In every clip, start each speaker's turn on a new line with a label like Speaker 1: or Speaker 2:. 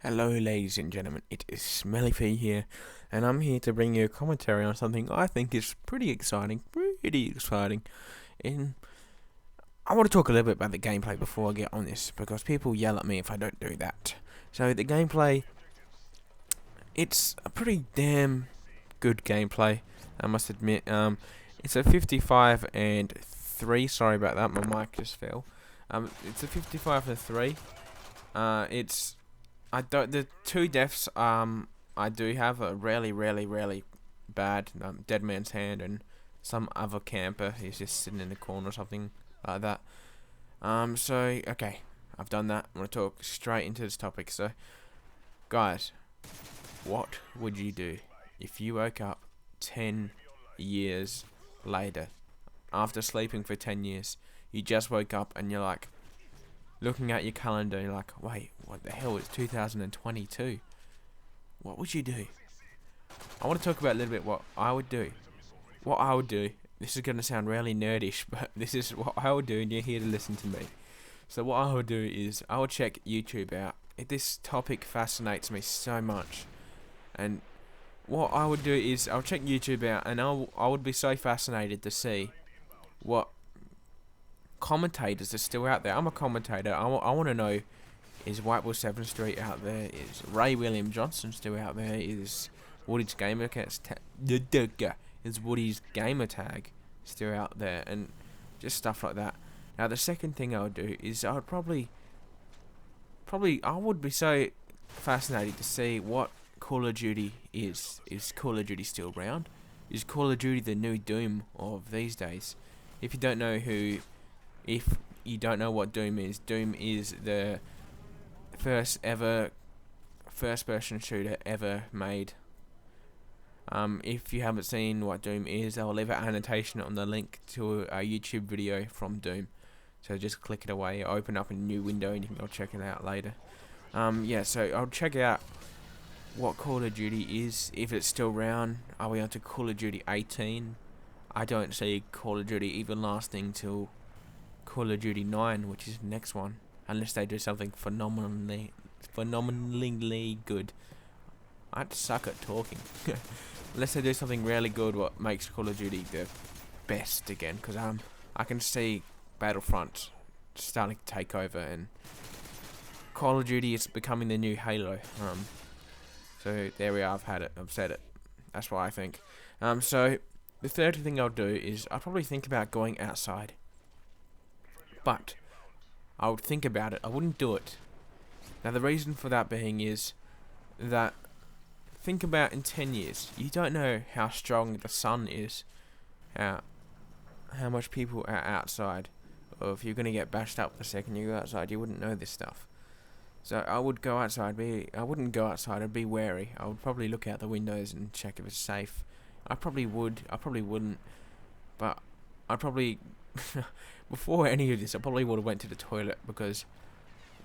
Speaker 1: Hello ladies and gentlemen, it is Smellyfee here, and I'm here to bring you a commentary on something I think is pretty exciting, and I want to talk a little bit about the gameplay before I get on this, because people yell at me if I don't do that. So the gameplay, it's a pretty damn good gameplay, I must admit. It's a 55 and 3, sorry about that, my mic just fell. It's a 55 and 3, it's the two deaths I do have are really bad. Dead Man's Hand and some other camper. He's just sitting in the corner or something like that. So okay, I've done that. I'm gonna talk straight into this topic. So, guys, what would you do if you woke up 10 years later after sleeping for 10 years? You just woke up and you're like, looking at your calendar, you're like, wait, what the hell, it's 2022. What would you do? I want to talk about a little bit what I would do. What I would do, this is going to sound really nerdish, but this is what I would do, and you're here to listen to me. So what I would do is, I would check YouTube out. This topic fascinates me so much. And what I would do is, I would check YouTube out, and I would be so fascinated to see what commentators are still out there. I'm a commentator. I want to know, is Whitewell 7th Street out there? Is Ray William Johnson still out there? Is Woody's gamer tag still out there? And just stuff like that. Now the second thing I would do is I would probably I would be so fascinated to see what Call of Duty is. Is Call of Duty still around? Is Call of Duty the new Doom of these days? If you don't know what Doom is the first ever first-person shooter ever made. If you haven't seen what Doom is, I'll leave an annotation on the link to a YouTube video from Doom. So just click it away, open up a new window, and you can go check it out later. Yeah, so I'll check out what Call of Duty is, if it's still around. Are we on to Call of Duty 18? I don't see Call of Duty even lasting till Call of Duty 9, which is the next one, unless they do something phenomenally good. I'd suck at talking. Unless they do something really good, what makes Call of Duty the best again, because I can see Battlefront starting to take over, and Call of Duty is becoming the new Halo. So there we are. I've had it. I've said it. That's what I think. So the third thing I'll do is I'll probably think about going outside. But I would think about it. I wouldn't do it. Now the reason for that being is that, think about in 10 years. You don't know how strong the sun is, how much people are outside, or if you're going to get bashed up the second you go outside. You wouldn't know this stuff. So I would go outside. I wouldn't go outside. I'd be wary. I would probably look out the windows and check if it's safe. I probably would. I probably wouldn't. But I'd probably before any of this, I probably would have went to the toilet, because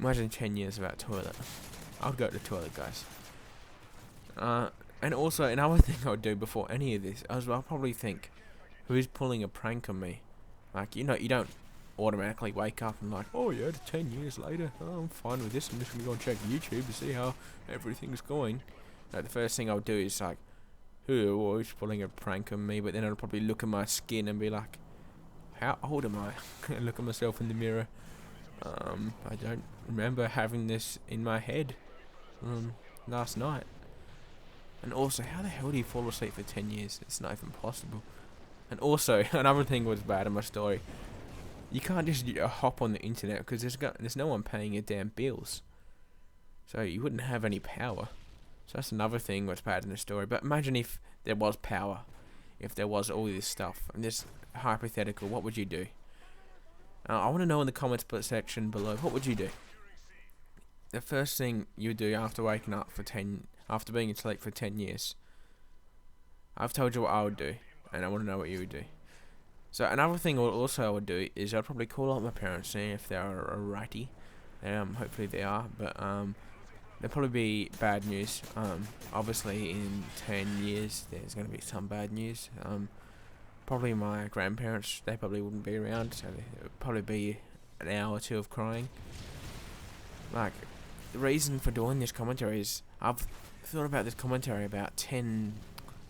Speaker 1: imagine 10 years without toilet. I'd go to the toilet, guys. And also, another thing I would do before any of this, I'll probably think, who's pulling a prank on me? Like, you don't automatically wake up and like, oh yeah, 10 years later, oh, I'm fine with this, I'm just gonna go and check YouTube to see how everything's going. Like, the first thing I would do is like, who's pulling a prank on me? But then I'd probably look at my skin and be like, how old am I? Look at myself in the mirror. I don't remember having this in my head last night. And also, how the hell do you fall asleep for 10 years? It's not even possible. And also, another thing was bad in my story. You can't just hop on the internet, because there's no one paying your damn bills. So you wouldn't have any power. So that's another thing that's bad in the story. But imagine if there was power. If there was all this stuff. And this hypothetical, what would you do? I want to know in the comments section below, what would you do? The first thing you would do after waking up after being asleep for 10 years. I've told you what I would do, and I want to know what you would do. So another thing also I would do is I'd probably call up my parents, see if they're alrighty. Hopefully they are, but there'll probably be bad news. Obviously in 10 years there's going to be some bad news. Probably my grandparents, they probably wouldn't be around, so it would probably be an hour or two of crying. Like, the reason for doing this commentary is I've thought about this commentary about 10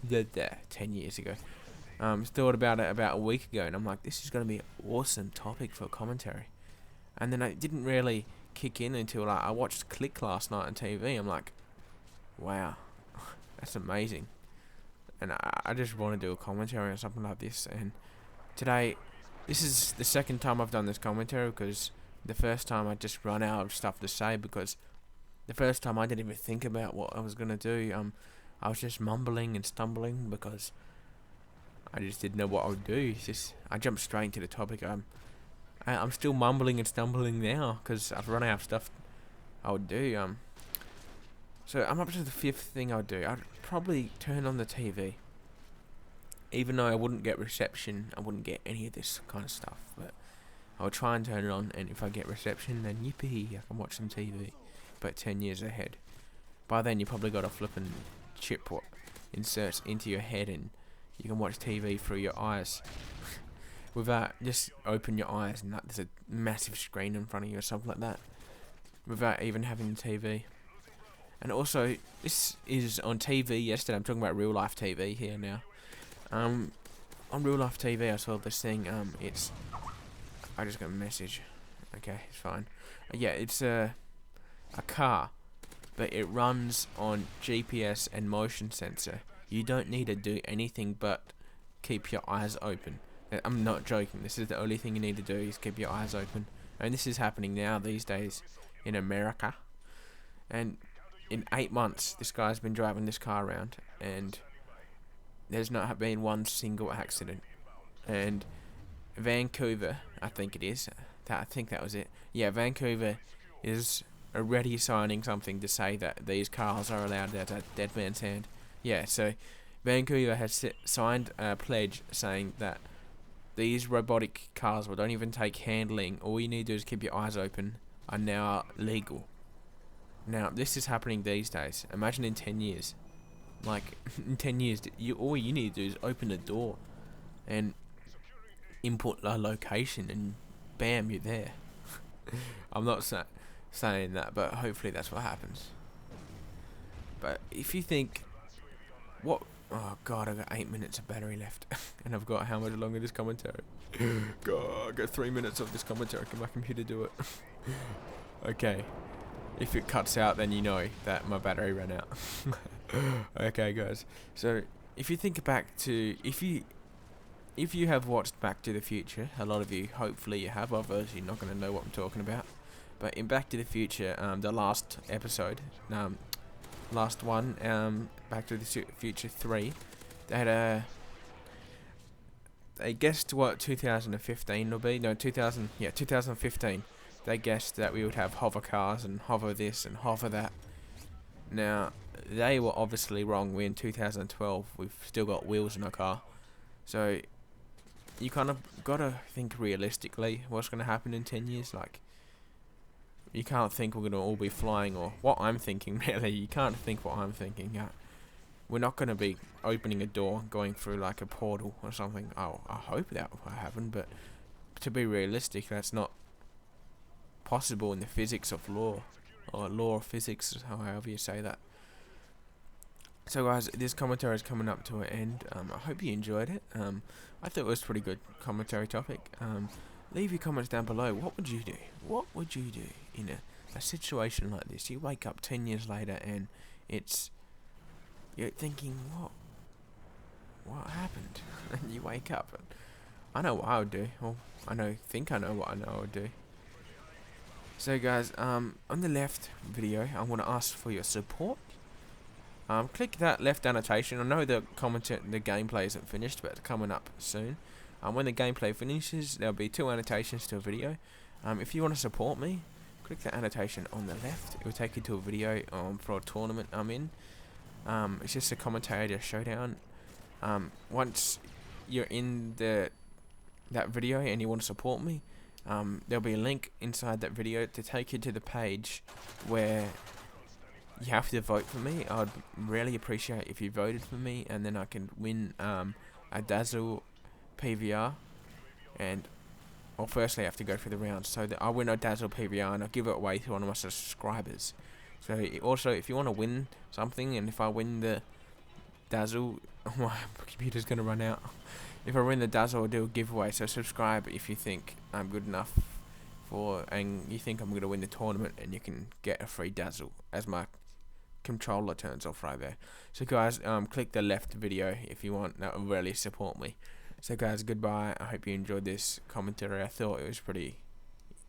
Speaker 1: years ago. Thought about it about a week ago, and I'm like, this is going to be an awesome topic for a commentary. And then it didn't really kick in until I watched Click last night on TV. I'm like, wow, that's amazing. And I just want to do a commentary on something like this. And today, this is the second time I've done this commentary, because the first time I just run out of stuff to say, because the first time I didn't even think about what I was going to do. I was just mumbling and stumbling because I just didn't know what I would do. It's just, I jumped straight into the topic. I'm still mumbling and stumbling now because I've run out of stuff I would do. So I'm up to the fifth thing I would do. I'd probably turn on the TV. Even though I wouldn't get reception, I wouldn't get any of this kind of stuff. But I would try and turn it on, and if I get reception, then yippee, I can watch some TV. But 10 years ahead. By then, you probably got a flipping chip what inserts into your head, and you can watch TV through your eyes. Without, just open your eyes and there's a massive screen in front of you or something like that. Without even having the TV. And also, this is on TV yesterday. I'm talking about real life TV here now. On real life TV, I saw this thing. I just got a message. Okay, it's fine. Yeah, it's a car, but it runs on GPS and motion sensor. You don't need to do anything but keep your eyes open. I'm not joking. This is the only thing you need to do is keep your eyes open. And this is happening now these days in America. And in 8 months, this guy's been driving this car around, and there's not been one single accident. And Vancouver, I think it is. I think that was it. Yeah, Vancouver is already signing something to say that these cars are allowed at a dead man's hand. Yeah, so Vancouver has signed a pledge saying that these robotic cars don't even take handling, all you need to do is keep your eyes open, are now legal. Now, this is happening these days. Imagine in 10 years. Like, in 10 years, all you need to do is open the door and input a location, and bam, you're there. I'm not saying that, but hopefully that's what happens. But if you think, oh god, I've got 8 minutes of battery left. And I've got how much longer this commentary? God, I've got 3 minutes of this commentary. Can my computer do it? Okay. If it cuts out, then you know that my battery ran out. Okay, guys. So, if you think back to... If you have watched Back to the Future, a lot of you, hopefully you have, otherwise you're not going to know what I'm talking about. But in Back to the Future, the last episode... last one, Back to the Future 3, they had they guessed what 2015 will be. No, 2015. They guessed that we would have hover cars and hover this and hover that. Now, they were obviously wrong. We're in 2012. We've still got wheels in our car. So, you kind of got to think realistically what's going to happen in 10 years. Like, you can't think we're going to all be flying, or what I'm thinking, really. You can't think what I'm thinking. We're not going to be opening a door, going through like a portal or something. Oh, I hope that will happen, but to be realistic, that's not possible in the physics of law, or law of physics, however you say that. So guys, this commentary is coming up to an end. I hope you enjoyed it. I thought it was a pretty good commentary topic. Leave your comments down below. What would you do? What would you do in a situation like this? You wake up 10 years later and you're thinking, what happened? And you wake up and I know what I would do. Well, I know what I would do. So guys, on the left video, I want to ask for your support. Click that left annotation. I know the gameplay isn't finished, but it's coming up soon. When the gameplay finishes, there'll be 2 annotations to a video. If you want to support me, click the annotation on the left. It will take you to a video for a tournament I'm in. It's just a commentator showdown. Once you're in that video and you want to support me, there'll be a link inside that video to take you to the page where you have to vote for me. I'd really appreciate if you voted for me, and then I can win a Dazzle PVR, and Well, firstly I have to go through the rounds, so that I win a Dazzle PBR and I give it away to one of my subscribers. So also, if you want to win something, and if I win the Dazzle, my computer's gonna run out. If I win the Dazzle, I'll do a giveaway. So subscribe if you think I'm good enough and you think I'm gonna win the tournament, and you can get a free Dazzle as my controller turns off right there. So guys, click the left video if you want. That will really support me. So guys, goodbye. I hope you enjoyed this commentary. I thought it was pretty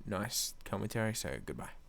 Speaker 1: nice commentary. So goodbye.